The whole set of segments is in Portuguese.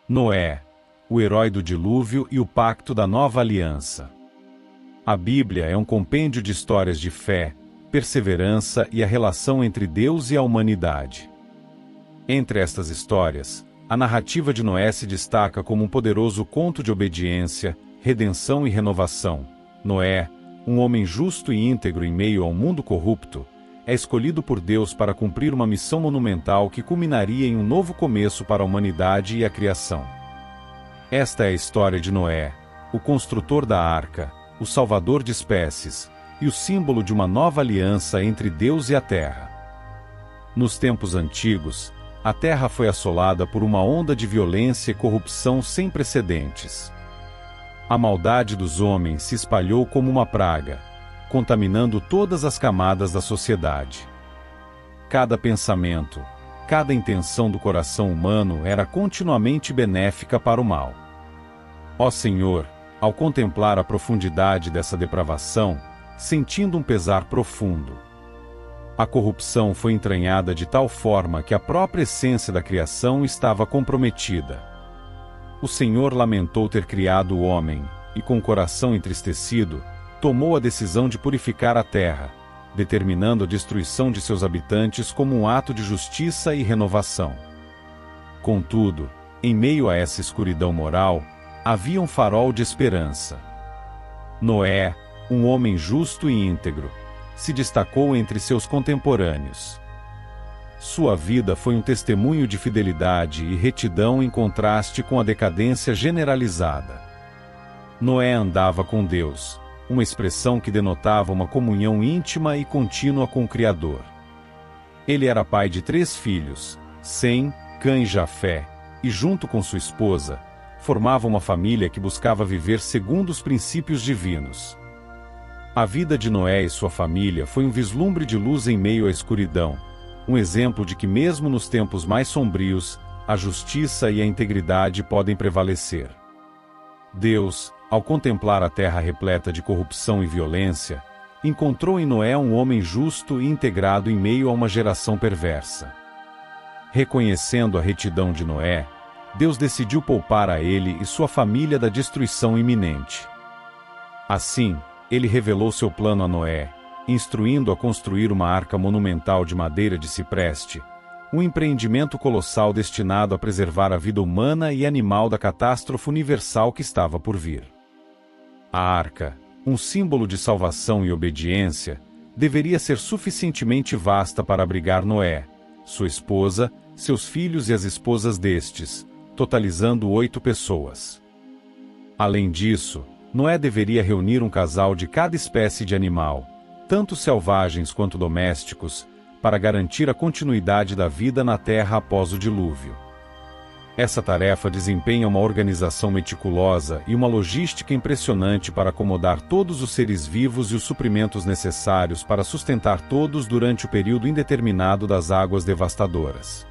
Noé, o herói do dilúvio e o pacto da nova aliança. A Bíblia é um compêndio de histórias de fé, perseverança e a relação entre Deus e a humanidade. Entre estas histórias, a narrativa de Noé se destaca como um poderoso conto de obediência, redenção e renovação. Noé, um homem justo e íntegro em meio ao mundo corrupto, é escolhido por Deus para cumprir uma missão monumental que culminaria em um novo começo para a humanidade e a criação. Esta é a história de Noé, o construtor da arca, o salvador de espécies, e o símbolo de uma nova aliança entre Deus e a terra. Nos tempos antigos, a terra foi assolada por uma onda de violência e corrupção sem precedentes. A maldade dos homens se espalhou como uma praga, contaminando todas as camadas da sociedade. Cada pensamento, cada intenção do coração humano era continuamente benéfica para o mal. Ó Senhor, ao contemplar a profundidade dessa depravação, sentindo um pesar profundo. A corrupção foi entranhada de tal forma que a própria essência da criação estava comprometida. O Senhor lamentou ter criado o homem, e com o coração entristecido, tomou a decisão de purificar a terra, determinando a destruição de seus habitantes como um ato de justiça e renovação. Contudo, em meio a essa escuridão moral, havia um farol de esperança. Noé, um homem justo e íntegro, se destacou entre seus contemporâneos. Sua vida foi um testemunho de fidelidade e retidão em contraste com a decadência generalizada. Noé andava com Deus, uma expressão que denotava uma comunhão íntima e contínua com o Criador. Ele era pai de 3 filhos, Sem, Cã e Jafé, e junto com sua esposa, formava uma família que buscava viver segundo os princípios divinos. A vida de Noé e sua família foi um vislumbre de luz em meio à escuridão, um exemplo de que mesmo nos tempos mais sombrios, a justiça e a integridade podem prevalecer. Deus, ao contemplar a terra repleta de corrupção e violência, encontrou em Noé um homem justo e integrado em meio a uma geração perversa. Reconhecendo a retidão de Noé, Deus decidiu poupar a ele e sua família da destruição iminente. Assim, ele revelou seu plano a Noé, instruindo-o a construir uma arca monumental de madeira de cipreste, um empreendimento colossal destinado a preservar a vida humana e animal da catástrofe universal que estava por vir. A arca, um símbolo de salvação e obediência, deveria ser suficientemente vasta para abrigar Noé, sua esposa, seus filhos e as esposas destes, totalizando 8 pessoas. Além disso, Noé deveria reunir um casal de cada espécie de animal, tanto selvagens quanto domésticos, para garantir a continuidade da vida na terra após o dilúvio. Essa tarefa desempenha uma organização meticulosa e uma logística impressionante para acomodar todos os seres vivos e os suprimentos necessários para sustentar todos durante o período indeterminado das águas devastadoras.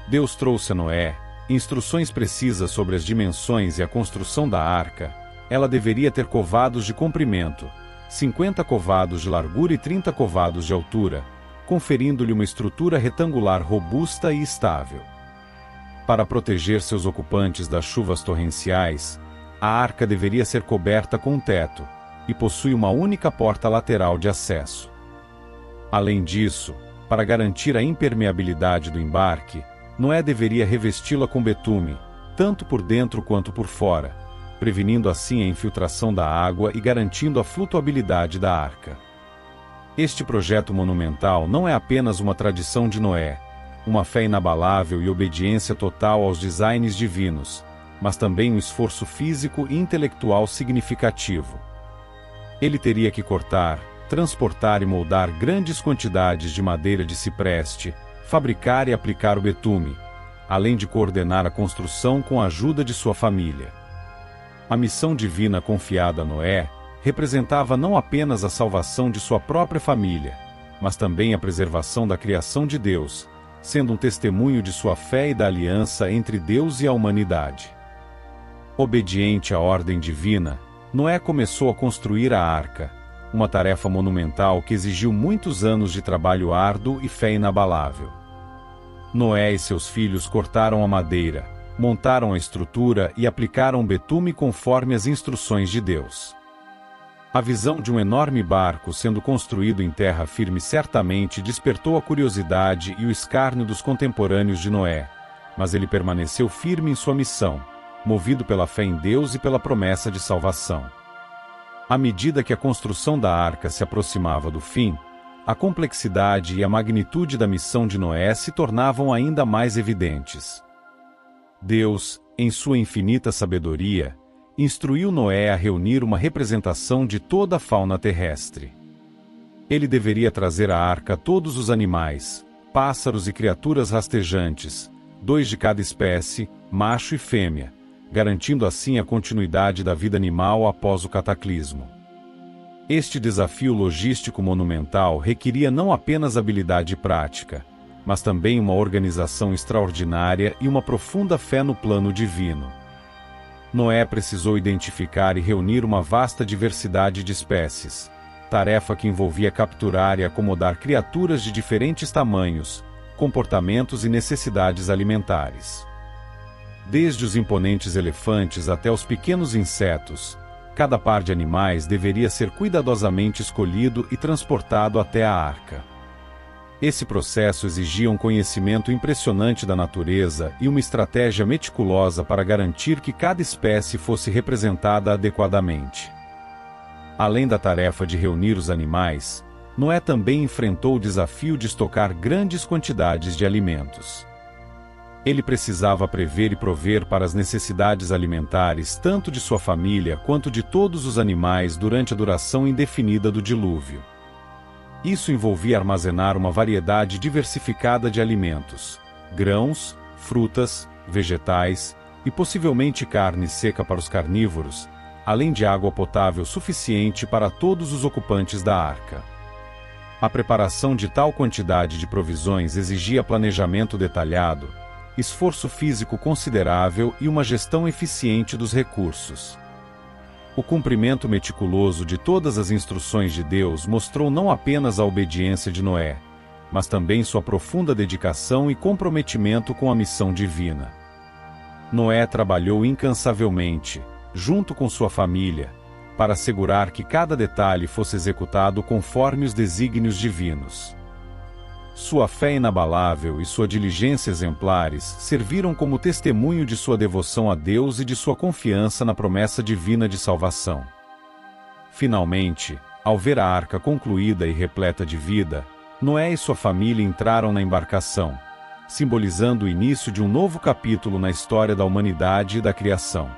Deus trouxe a Noé instruções precisas sobre as dimensões e a construção da arca. Ela deveria ter covados de comprimento, 50 covados de largura e 30 covados de altura, conferindo-lhe uma estrutura retangular robusta e estável. Para proteger seus ocupantes das chuvas torrenciais, a arca deveria ser coberta com um teto, e possui uma única porta lateral de acesso. Além disso, para garantir a impermeabilidade do embarque, Noé deveria revesti-la com betume, tanto por dentro quanto por fora, prevenindo assim a infiltração da água e garantindo a flutuabilidade da arca. Este projeto monumental não é apenas uma tradição de Noé, uma fé inabalável e obediência total aos designs divinos, mas também um esforço físico e intelectual significativo. Ele teria que cortar, transportar e moldar grandes quantidades de madeira de cipreste, fabricar e aplicar o betume, além de coordenar a construção com a ajuda de sua família. A missão divina confiada a Noé representava não apenas a salvação de sua própria família, mas também a preservação da criação de Deus, sendo um testemunho de sua fé e da aliança entre Deus e a humanidade. Obediente à ordem divina, Noé começou a construir a arca, uma tarefa monumental que exigiu muitos anos de trabalho árduo e fé inabalável. Noé e seus filhos cortaram a madeira, montaram a estrutura e aplicaram betume conforme as instruções de Deus. A visão de um enorme barco sendo construído em terra firme certamente despertou a curiosidade e o escárnio dos contemporâneos de Noé, mas ele permaneceu firme em sua missão, movido pela fé em Deus e pela promessa de salvação. À medida que a construção da arca se aproximava do fim, a complexidade e a magnitude da missão de Noé se tornavam ainda mais evidentes. Deus, em sua infinita sabedoria, instruiu Noé a reunir uma representação de toda a fauna terrestre. Ele deveria trazer à arca todos os animais, pássaros e criaturas rastejantes, 2 de cada espécie, macho e fêmea, garantindo assim a continuidade da vida animal após o cataclismo. Este desafio logístico monumental requeria não apenas habilidade prática, mas também uma organização extraordinária e uma profunda fé no plano divino. Noé precisou identificar e reunir uma vasta diversidade de espécies, tarefa que envolvia capturar e acomodar criaturas de diferentes tamanhos, comportamentos e necessidades alimentares. Desde os imponentes elefantes até os pequenos insetos, cada par de animais deveria ser cuidadosamente escolhido e transportado até a arca. Esse processo exigia um conhecimento impressionante da natureza e uma estratégia meticulosa para garantir que cada espécie fosse representada adequadamente. Além da tarefa de reunir os animais, Noé também enfrentou o desafio de estocar grandes quantidades de alimentos. Ele precisava prever e prover para as necessidades alimentares tanto de sua família quanto de todos os animais durante a duração indefinida do dilúvio. Isso envolvia armazenar uma variedade diversificada de alimentos, grãos, frutas, vegetais e possivelmente carne seca para os carnívoros, além de água potável suficiente para todos os ocupantes da arca. A preparação de tal quantidade de provisões exigia planejamento detalhado, esforço físico considerável e uma gestão eficiente dos recursos. O cumprimento meticuloso de todas as instruções de Deus mostrou não apenas a obediência de Noé, mas também sua profunda dedicação e comprometimento com a missão divina. Noé trabalhou incansavelmente, junto com sua família, para assegurar que cada detalhe fosse executado conforme os desígnios divinos. Sua fé inabalável e sua diligência exemplares serviram como testemunho de sua devoção a Deus e de sua confiança na promessa divina de salvação. Finalmente, ao ver a arca concluída e repleta de vida, Noé e sua família entraram na embarcação, simbolizando o início de um novo capítulo na história da humanidade e da criação.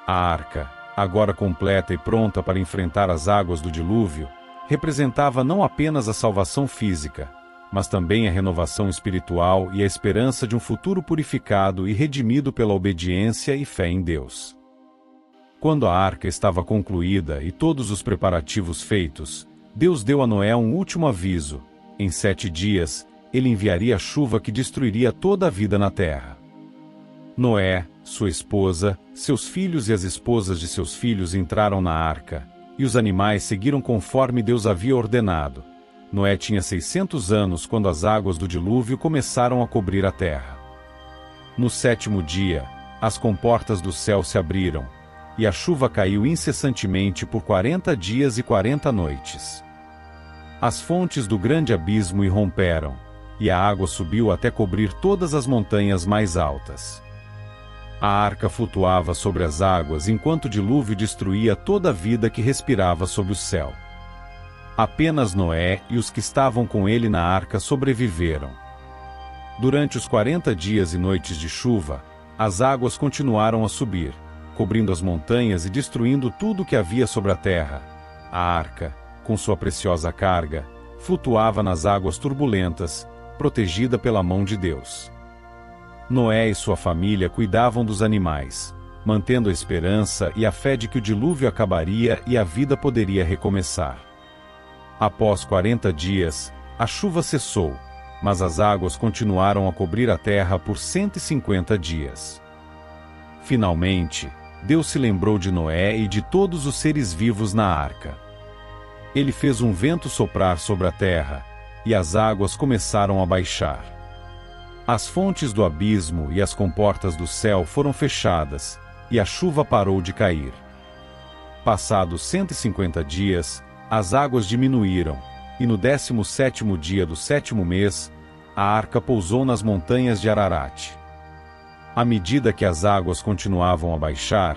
A arca, agora completa e pronta para enfrentar as águas do dilúvio, representava não apenas a salvação física, mas também a renovação espiritual e a esperança de um futuro purificado e redimido pela obediência e fé em Deus. Quando a arca estava concluída e todos os preparativos feitos, Deus deu a Noé um último aviso: em 7 dias, ele enviaria a chuva que destruiria toda a vida na terra. Noé, sua esposa, seus filhos e as esposas de seus filhos entraram na arca, e os animais seguiram conforme Deus havia ordenado. Noé tinha 600 anos quando as águas do dilúvio começaram a cobrir a terra. No 7º dia, as comportas do céu se abriram, e a chuva caiu incessantemente por 40 dias e 40 noites. As fontes do grande abismo irromperam, e a água subiu até cobrir todas as montanhas mais altas. A arca flutuava sobre as águas enquanto o dilúvio destruía toda a vida que respirava sob o céu. Apenas Noé e os que estavam com ele na arca sobreviveram. Durante os 40 dias e noites de chuva, as águas continuaram a subir, cobrindo as montanhas e destruindo tudo o que havia sobre a terra. A arca, com sua preciosa carga, flutuava nas águas turbulentas, protegida pela mão de Deus. Noé e sua família cuidavam dos animais, mantendo a esperança e a fé de que o dilúvio acabaria e a vida poderia recomeçar. Após 40 dias, a chuva cessou, mas as águas continuaram a cobrir a terra por 150 dias. Finalmente, Deus se lembrou de Noé e de todos os seres vivos na arca. Ele fez um vento soprar sobre a terra, e as águas começaram a baixar. As fontes do abismo e as comportas do céu foram fechadas, e a chuva parou de cair. Passados 150 dias, as águas diminuíram, e no 17º dia do 7º mês, a arca pousou nas montanhas de Ararat. À medida que as águas continuavam a baixar,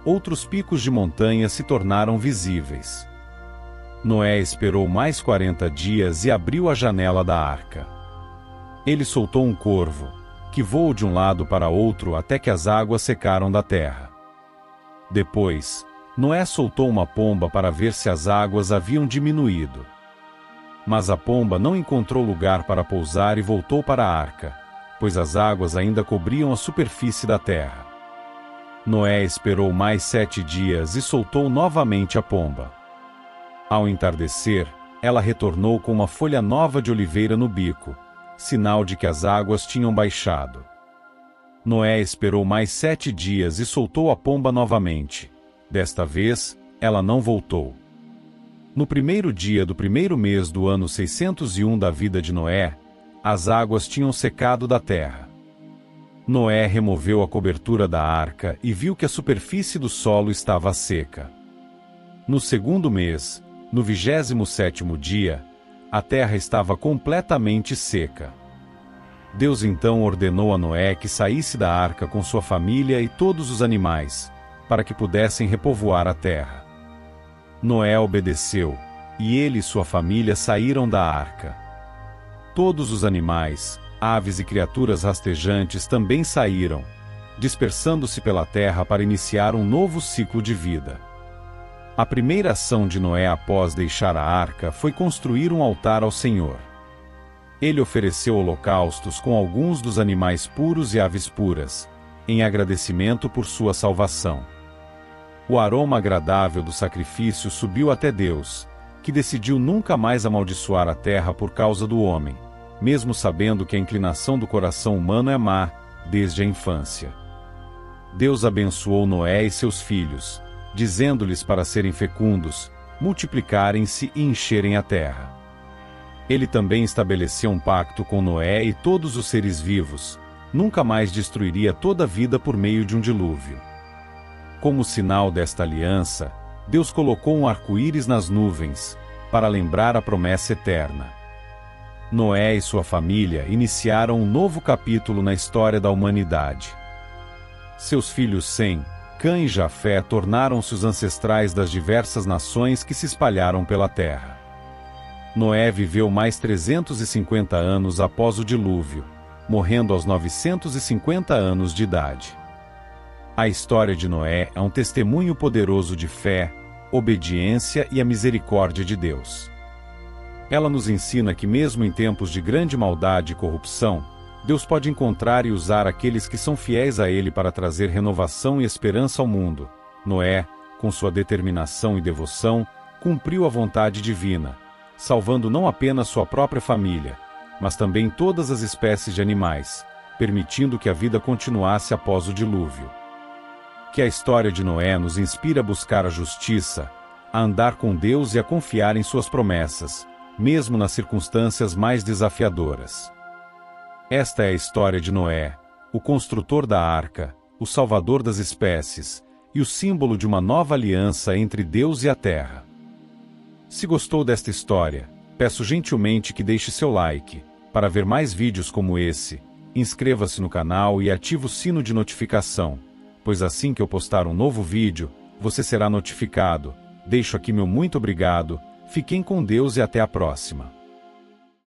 outros picos de montanha se tornaram visíveis. Noé esperou mais 40 dias e abriu a janela da arca. Ele soltou um corvo, que voou de um lado para outro até que as águas secaram da terra. Depois, Noé soltou uma pomba para ver se as águas haviam diminuído. Mas a pomba não encontrou lugar para pousar e voltou para a arca, pois as águas ainda cobriam a superfície da terra. Noé esperou mais 7 dias e soltou novamente a pomba. Ao entardecer, ela retornou com uma folha nova de oliveira no bico, sinal de que as águas tinham baixado. Noé esperou mais 7 dias e soltou a pomba novamente. Desta vez, ela não voltou. No primeiro dia do primeiro mês do ano 601 da vida de Noé, as águas tinham secado da terra. Noé removeu a cobertura da arca e viu que a superfície do solo estava seca. No segundo mês, no 27º dia, a terra estava completamente seca. Deus então ordenou a Noé que saísse da arca com sua família e todos os animais, para que pudessem repovoar a terra. Noé obedeceu, e ele e sua família saíram da arca. Todos os animais, aves e criaturas rastejantes também saíram, dispersando-se pela terra para iniciar um novo ciclo de vida. A primeira ação de Noé após deixar a arca foi construir um altar ao Senhor. Ele ofereceu holocaustos com alguns dos animais puros e aves puras, em agradecimento por sua salvação. O aroma agradável do sacrifício subiu até Deus, que decidiu nunca mais amaldiçoar a terra por causa do homem, mesmo sabendo que a inclinação do coração humano é má, desde a infância. Deus abençoou Noé e seus filhos, dizendo-lhes para serem fecundos, multiplicarem-se e encherem a terra. Ele também estabeleceu um pacto com Noé e todos os seres vivos, nunca mais destruiria toda a vida por meio de um dilúvio. Como sinal desta aliança, Deus colocou um arco-íris nas nuvens, para lembrar a promessa eterna. Noé e sua família iniciaram um novo capítulo na história da humanidade. Seus filhos Sem, Cã e Jafé tornaram-se os ancestrais das diversas nações que se espalharam pela terra. Noé viveu mais 350 anos após o dilúvio, morrendo aos 950 anos de idade. A história de Noé é um testemunho poderoso de fé, obediência e a misericórdia de Deus. Ela nos ensina que mesmo em tempos de grande maldade e corrupção, Deus pode encontrar e usar aqueles que são fiéis a Ele para trazer renovação e esperança ao mundo. Noé, com sua determinação e devoção, cumpriu a vontade divina, salvando não apenas sua própria família, mas também todas as espécies de animais, permitindo que a vida continuasse após o dilúvio. Que a história de Noé nos inspire a buscar a justiça, a andar com Deus e a confiar em suas promessas, mesmo nas circunstâncias mais desafiadoras. Esta é a história de Noé, o construtor da arca, o salvador das espécies, e o símbolo de uma nova aliança entre Deus e a terra. Se gostou desta história, peço gentilmente que deixe seu like. Para ver mais vídeos como esse, inscreva-se no canal e ative o sino de notificação, pois assim que eu postar um novo vídeo, você será notificado. Deixo aqui meu muito obrigado, fiquem com Deus e até a próxima.